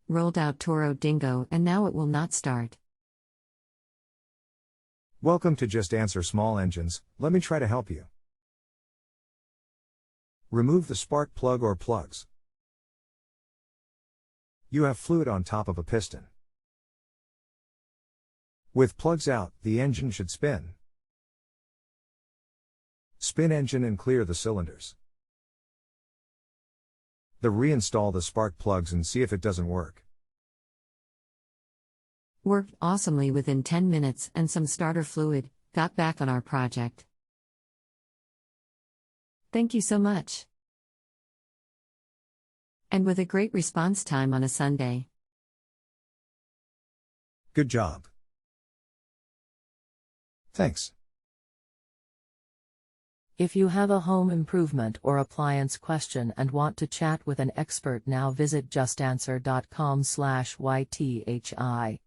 Rolled out Toro Dingo and now it will not start. Welcome to Just Answer Small Engines, let me try to help you. Remove the spark plug or plugs. You have fluid on top of a piston. With plugs out, the engine should spin. Spin engine and clear the cylinders. Reinstall the spark plugs and see if it doesn't work. Worked awesomely within 10 minutes and some starter fluid, got back on our project. Thank you so much. And with a great response time on a Sunday. Good job. Thanks. If you have a home improvement or appliance question and want to chat with an expert now, visit JustAnswer.com/YTHI.